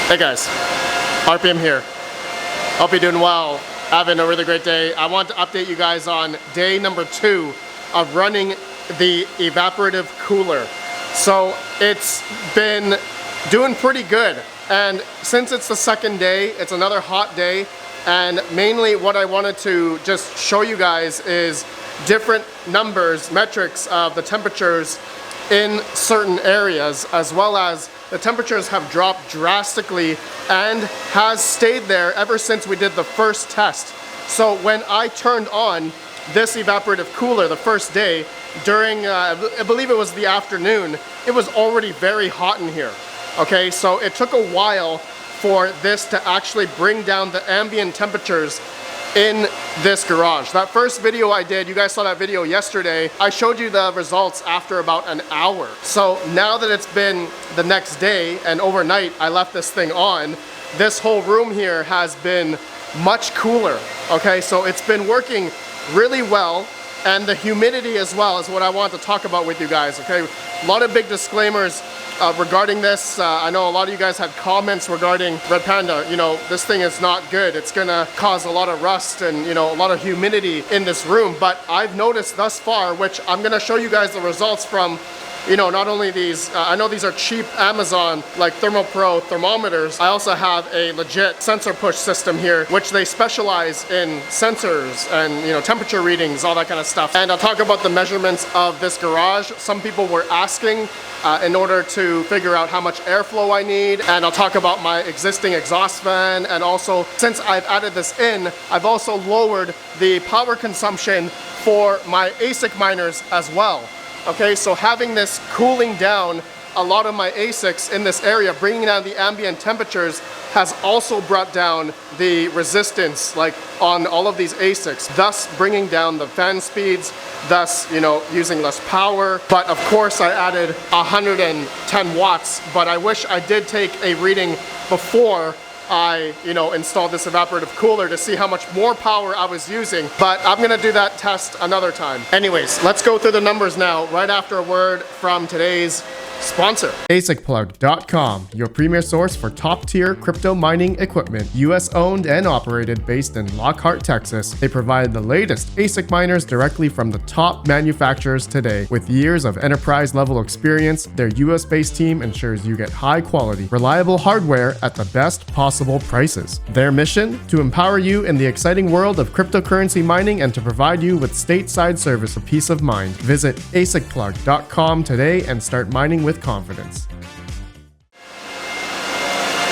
Hey guys, RPM here. Hope you're doing well, having a really great day. I want to update you guys on day number 2 of running the evaporative cooler. So it's been doing pretty good, and since it's the second day, it's another hot day, and mainly what I wanted to just show you guys is different numbers, metrics of the temperatures in certain areas, as well as the temperatures have dropped drastically and has stayed there ever since we did the first test. So when I turned on this evaporative cooler the first day during, I believe it was the afternoon, it was already very hot in here. Okay, so it took a while for this to actually bring down the ambient temperatures in this garage. That first video I did, you guys saw that video yesterday, I showed you the results after about an hour. So now that it's been the next day and overnight I left this thing on, this whole room here has been much cooler. Okay, so it's been working really well, and the humidity as well is what I want to talk about with you guys. Okay, a lot of big disclaimers regarding this. I know a lot of you guys had comments regarding Red Panda, you know, this thing is not good. It's gonna cause a lot of rust and, you know, a lot of humidity in this room. But I've noticed thus far, which I'm gonna show you guys the results from, you know, not only these, I know these are cheap Amazon like ThermoPro thermometers. I also have a legit sensor push system here, which they specialize in sensors and, you know, temperature readings, all that kind of stuff. And I'll talk about the measurements of this garage. Some people were asking in order to figure out how much airflow I need. And I'll talk about my existing exhaust fan. And also, since I've added this in, I've also lowered the power consumption for my ASIC miners as well. Okay, so having this cooling down a lot of my ASICs in this area, bringing down the ambient temperatures, has also brought down the resistance like on all of these ASICs, thus bringing down the fan speeds, thus, you know, using less power. But of course I added 110 watts, but I wish I did take a reading before I, you know, installed this evaporative cooler to see how much more power I was using, but I'm gonna do that test another time. Anyways, let's go through the numbers now, right after a word from today's sponsor. ASICplug.com, your premier source for top-tier crypto mining equipment, US owned and operated, based in Lockhart, Texas. They provide the latest ASIC miners directly from the top manufacturers today. With years of enterprise-level experience, their US-based team ensures you get high-quality, reliable hardware at the best possible prices. Their mission? To empower you in the exciting world of cryptocurrency mining and to provide you with stateside service for peace of mind. Visit ASICplug.com today and start mining with confidence.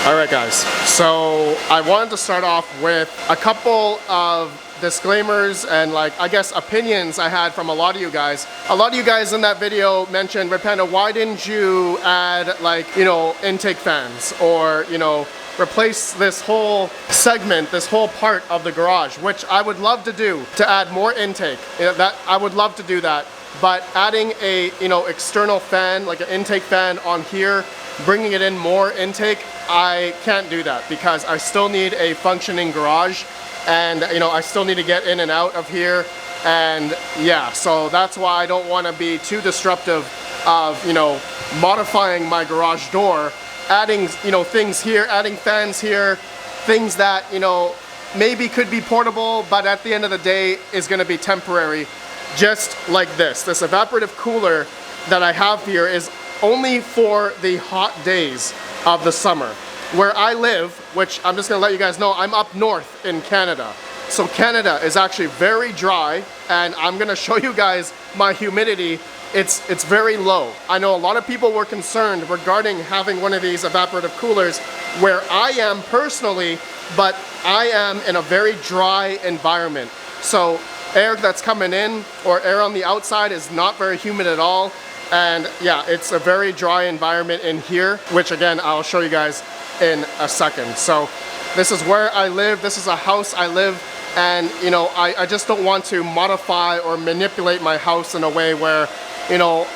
All right, guys, so I wanted to start off with a couple of disclaimers and, like, I guess opinions I had from a lot of you guys. A lot of you guys in that video mentioned, Red Panda, why didn't you add, like, you know, intake fans, or, you know, replace this whole segment, this whole part of the garage, which I would love to do, to add more intake. You know, that I would love to do that. But adding a, you know, external fan, like an intake fan on here, bringing it in more intake, I can't do that because I still need a functioning garage, and, you know, I still need to get in and out of here. And yeah, so that's why I don't want to be too disruptive of, you know, modifying my garage door, adding, you know, things here, adding fans here, things that, you know, maybe could be portable, but at the end of the day is going to be temporary. Just like this evaporative cooler that I have here is only for the hot days of the summer. Where I live, which I'm just gonna let you guys know, I'm up north in Canada. So Canada is actually very dry, and I'm gonna show you guys my humidity. It's very low. I know a lot of people were concerned regarding having one of these evaporative coolers where I am personally, but I am in a very dry environment. So air that's coming in or air on the outside is not very humid at all. And yeah, it's a very dry environment in here, which again, I'll show you guys in a second. So this is where I live. This is a house I live, and, you know, I just don't want to modify or manipulate my house in a way where, you know,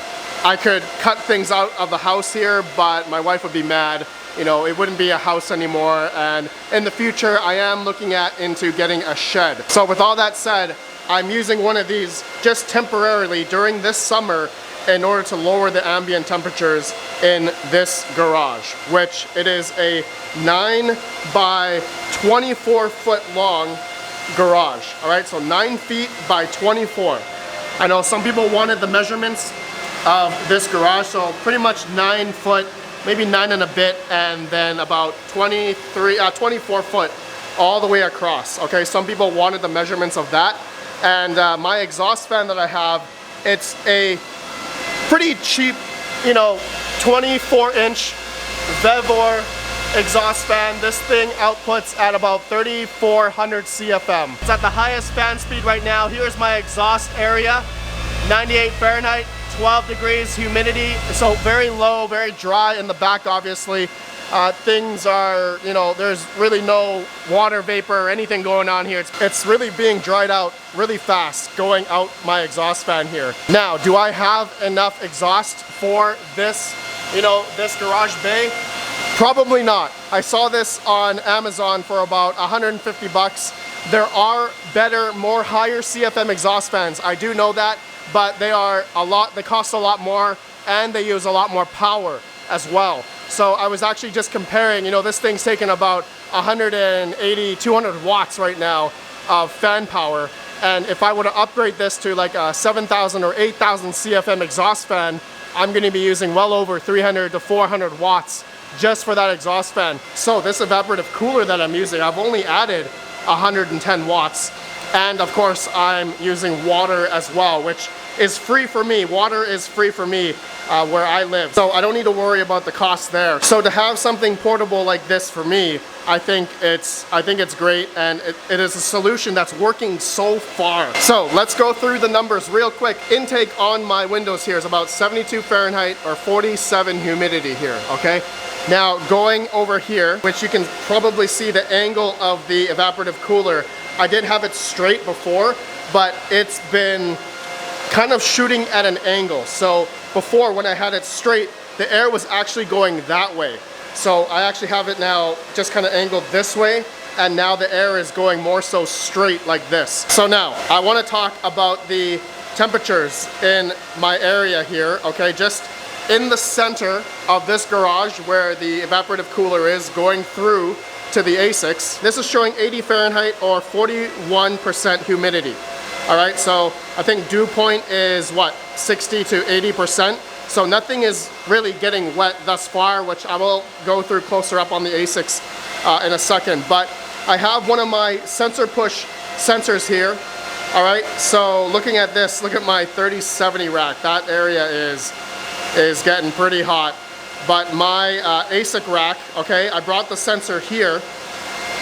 I could cut things out of the house here, but my wife would be mad. You know, it wouldn't be a house anymore. And in the future, I am looking into getting a shed. So with all that said, I'm using one of these just temporarily during this summer in order to lower the ambient temperatures in this garage, which it is a 9 by 24 foot long garage. All right, so 9 feet by 24. I know some people wanted the measurements of this garage, so pretty much 9 foot, maybe 9 and a bit, and then about 24 foot all the way across. Okay, some people wanted the measurements of that. And my exhaust fan that I have, it's a pretty cheap, you know, 24-inch Vevor exhaust fan. This thing outputs at about 3,400 CFM. It's at the highest fan speed right now. Here's my exhaust area, 98 Fahrenheit, 12 degrees humidity. So very low, very dry in the back, obviously. Things are, you know, there's really no water vapor or anything going on here. It's really being dried out really fast going out my exhaust fan here. Now, do I have enough exhaust for this, you know, this garage bay? Probably not. I saw this on Amazon for about 150 bucks. There are better, more higher CFM exhaust fans. I do know that, but they cost a lot more and they use a lot more power as well. So I was actually just comparing, you know, this thing's taking about 180, 200 watts right now of fan power. And if I were to upgrade this to like a 7,000 or 8,000 CFM exhaust fan, I'm going to be using well over 300 to 400 watts just for that exhaust fan. So this evaporative cooler that I'm using, I've only added 110 watts. And of course, I'm using water as well, which is free for me. Water is free for me where I live. So I don't need to worry about the cost there. So to have something portable like this for me, I think it's great, and it is a solution that's working so far. So let's go through the numbers real quick. Intake on my windows here is about 72 Fahrenheit or 47 humidity here, okay? Now going over here, which you can probably see the angle of the evaporative cooler. I did have it straight before, but it's been kind of shooting at an angle. So before, when I had it straight, the air was actually going that way. So I actually have it now just kind of angled this way, and now the air is going more so straight like this. So now I want to talk about the temperatures in my area here, okay? Just in the center of this garage where the evaporative cooler is going through to the ASICs, this is showing 80 Fahrenheit or 41% humidity. All right, so I think dew point is what, 60 to 80%. So nothing is really getting wet thus far, which I will go through closer up on the ASICs in a second. But I have one of my sensor push sensors here. All right, so looking at this, look at my 3070 rack. That area is getting pretty hot. But my ASIC rack, okay, I brought the sensor here.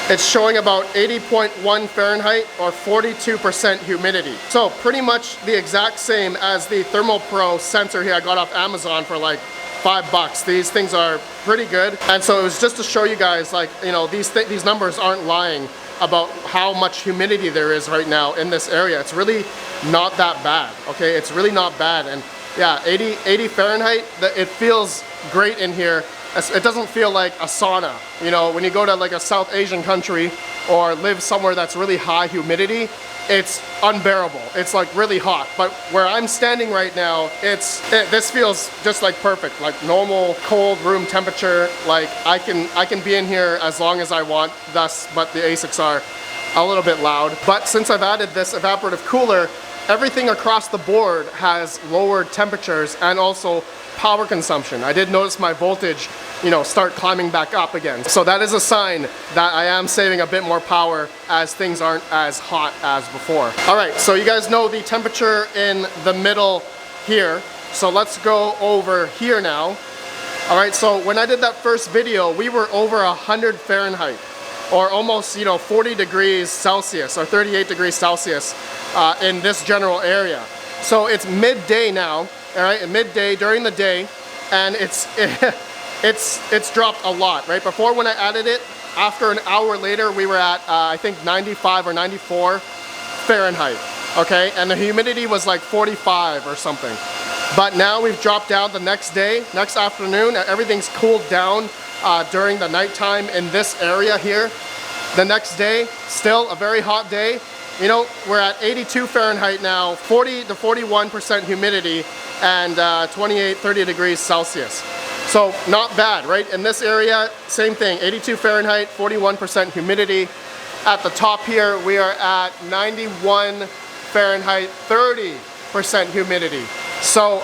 It's showing about 80.1 Fahrenheit or 42% humidity. So pretty much the exact same as the Thermal Pro sensor here I got off Amazon for like $5. These things are pretty good. And so it was just to show you guys, like, you know, these numbers aren't lying about how much humidity there is right now in this area. It's really not that bad, okay? It's really not bad. And yeah, 80 Fahrenheit, it feels great in here. It doesn't feel like a sauna. You know, when you go to like a South Asian country or live somewhere that's really high humidity, it's unbearable. It's like really hot. But where I'm standing right now, this feels just like perfect, like normal cold room temperature. Like I can be in here as long as I want, thus, but the ASICs are a little bit loud. But since I've added this evaporative cooler, everything across the board has lowered temperatures and also power consumption. I did notice my voltage, you know, start climbing back up again. So that is a sign that I am saving a bit more power as things aren't as hot as before. All right, so you guys know the temperature in the middle here. So let's go over here now. All right, so when I did that first video, we were over 100 Fahrenheit or almost, you know, 40 degrees Celsius or 38 degrees Celsius in this general area. So it's midday now. All right, midday during the day, and it's dropped a lot, right? Before, when I added it, after an hour later, we were at I think 95 or 94 Fahrenheit, okay? And the humidity was like 45 or something. But now we've dropped down the next day, next afternoon, everything's cooled down during the nighttime in this area here. The next day, still a very hot day. You know, we're at 82 Fahrenheit now, 40 to 41% humidity, and 28, 30 degrees Celsius. So not bad, right? In this area, same thing, 82 Fahrenheit, 41% humidity. At the top here, we are at 91 Fahrenheit, 30% humidity. So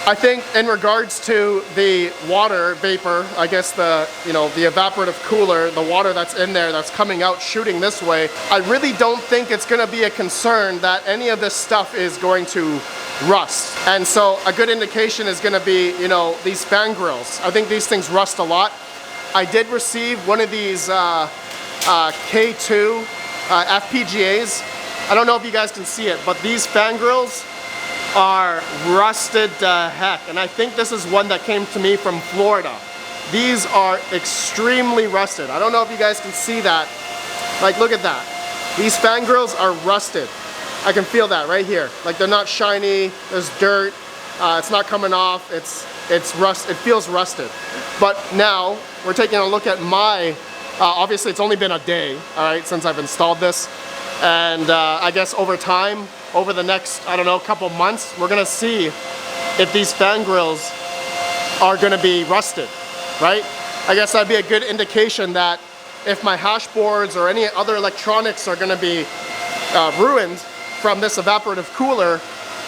I think in regards to the water vapor, I guess the evaporative cooler, the water that's in there that's coming out shooting this way, I really don't think it's gonna be a concern that any of this stuff is going to rust. And so a good indication is gonna be, these fan grills. I think these things rust a lot. I did receive one of these K2 FPGAs. I don't know if you guys can see it, but these fan grills are rusted to heck, and I think this is one that came to me from Florida. These are extremely rusted. I don't know if you guys can see that. Like, look at that. These fan grills are rusted. I can feel that right here. Like, they're not shiny, there's dirt, it's not coming off, it feels rusted. But now, we're taking a look at my, obviously it's only been a day, all right, since I've installed this. And I guess over time, over the next, I don't know, couple months, we're gonna see if these fan grills are gonna be rusted, right? I guess that'd be a good indication that if my hash boards or any other electronics are gonna be ruined from this evaporative cooler,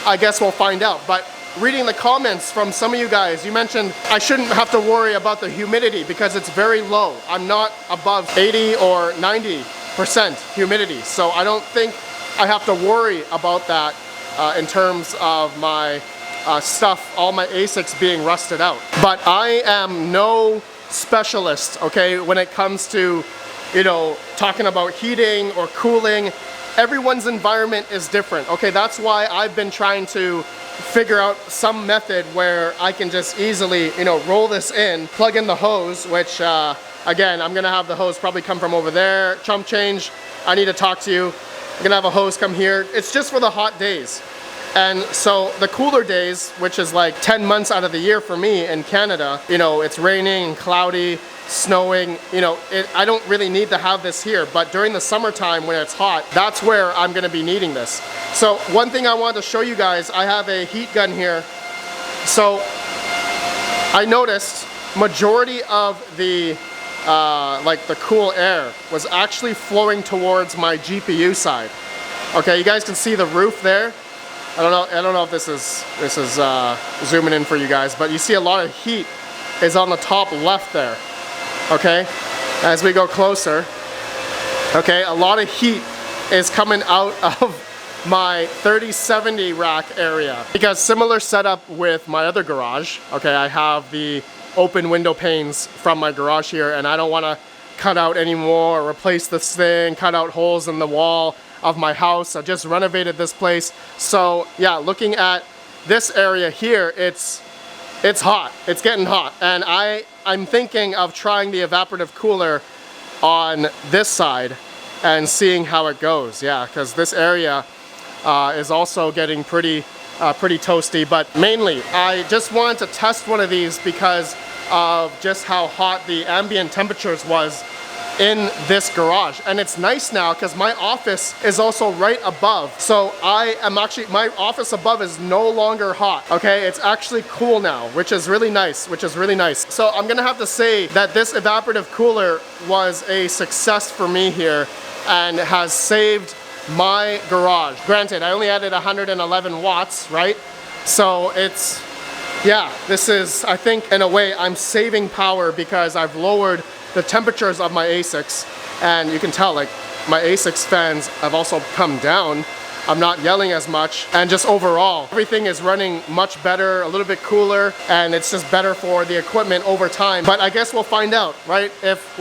I guess we'll find out. But reading the comments from some of you guys, you mentioned I shouldn't have to worry about the humidity because it's very low. I'm not above 80 or 90% humidity, so I don't think I have to worry about that in terms of my stuff, all my ASICs being rusted out. But I am no specialist, okay, when it comes to, talking about heating or cooling. Everyone's environment is different, okay? That's why I've been trying to figure out some method where I can just easily, roll this in, plug in the hose, which, again, I'm gonna have the hose probably come from over there. Chump change, I need to talk to you. I'm gonna have a hose come here. It's just for the hot days. And so the cooler days, which is like 10 months out of the year for me in Canada, it's raining and cloudy, snowing, I don't really need to have this here. But during the summertime when it's hot, that's where I'm gonna be needing this. So one thing I wanted to show you guys, I have a heat gun here. So I noticed majority of the like the cool air was actually flowing towards my GPU side. Okay, you guys can see the roof there. I don't know if this is zooming in for you guys, but you see a lot of heat is on the top left there. Okay, as we go closer, okay, a lot of heat is coming out of my 3070 rack area. Because similar setup with my other garage, okay, I have the open window panes from my garage here, and I don't want to cut out anymore or replace this thing, cut out holes in the wall of my house. I just renovated this place. So yeah, looking at this area here, it's hot, it's getting hot. And I'm thinking of trying the evaporative cooler on this side and seeing how it goes. Yeah, because this area is also getting pretty toasty. But mainly, I just wanted to test one of these because of just how hot the ambient temperatures was in this garage. And it's nice now because my office is also right above. So my office above is no longer hot, okay? It's actually cool now, which is really nice, So I'm gonna have to say that this evaporative cooler was a success for me here and has saved my garage. Granted, I only added 111 watts, right? So this is, I think in a way, I'm saving power because I've lowered the temperatures of my ASICs, and you can tell like my ASICs fans have also come down. I'm not yelling as much, and just overall, everything is running much better, a little bit cooler, and it's just better for the equipment over time. But I guess we'll find out, right? If,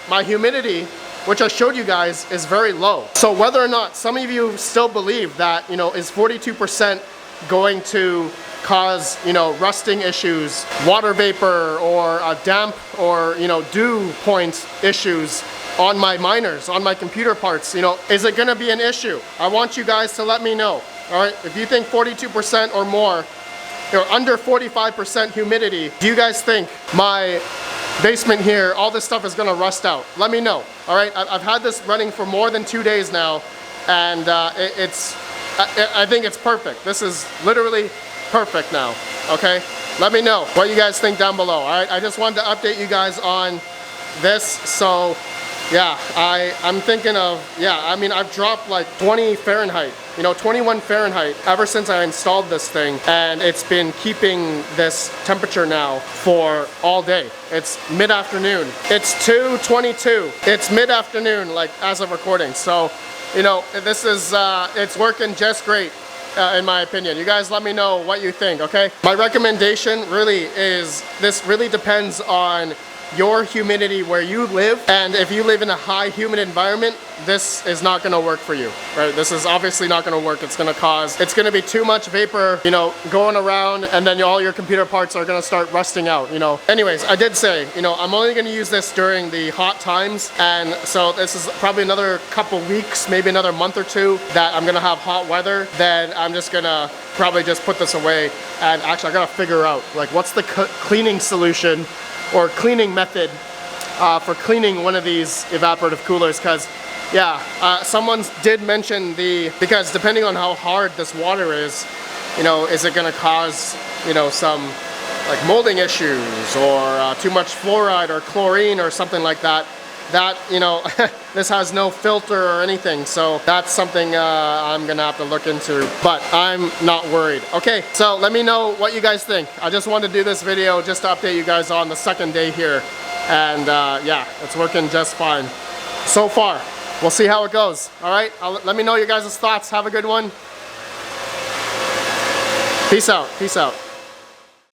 my humidity, which I showed you guys, is very low. So whether or not some of you still believe that, is 42% going to cause, rusting issues, water vapor, or damp, or, dew point issues on my miners, on my computer parts, is it gonna be an issue? I want you guys to let me know, all right? If you think 42% or more, or under 45% humidity, do you guys think my basement here, all this stuff is gonna rust out? Let me know, all right? I've had this running for more than 2 days now, and I think it's perfect. This is literally perfect now, okay? Let me know what you guys think down below, all right? I just wanted to update you guys on this. So yeah, I'm thinking of, yeah, I mean, I've dropped like 20 Fahrenheit, you know, 21 Fahrenheit ever since I installed this thing, and it's been keeping this temperature now for all day. It's mid-afternoon. It's 2:22. It's mid-afternoon, like, as of recording. So, you know, this is, it's working just great. In my opinion. You guys let me know what you think, okay? My recommendation really is, this really depends on your humidity where you live, and if you live in a high humid environment, this is not gonna work for you, right? This is obviously not gonna work. It's gonna be too much vapor, you know, going around, and then all your computer parts are gonna start rusting out, you know. Anyways, I did say, you know, I'm only gonna use this during the hot times, and so this is probably another couple weeks, maybe another month or two that I'm gonna have hot weather. Then I'm just gonna probably just put this away, and actually I gotta figure out, like, what's the cleaning solution or cleaning method for cleaning one of these evaporative coolers, because yeah, someone did mention because depending on how hard this water is, you know, is it going to cause, you know, some like molding issues or too much fluoride or chlorine or something like that. That, you know, this has no filter or anything, so that's something I'm gonna have to look into, but I'm not worried. Okay, so let me know what you guys think. I just wanted to do this video just to update you guys on the second day here, and yeah, it's working just fine so far. We'll see how it goes. All right, let me know your guys' thoughts. Have a good one. Peace out. Peace out.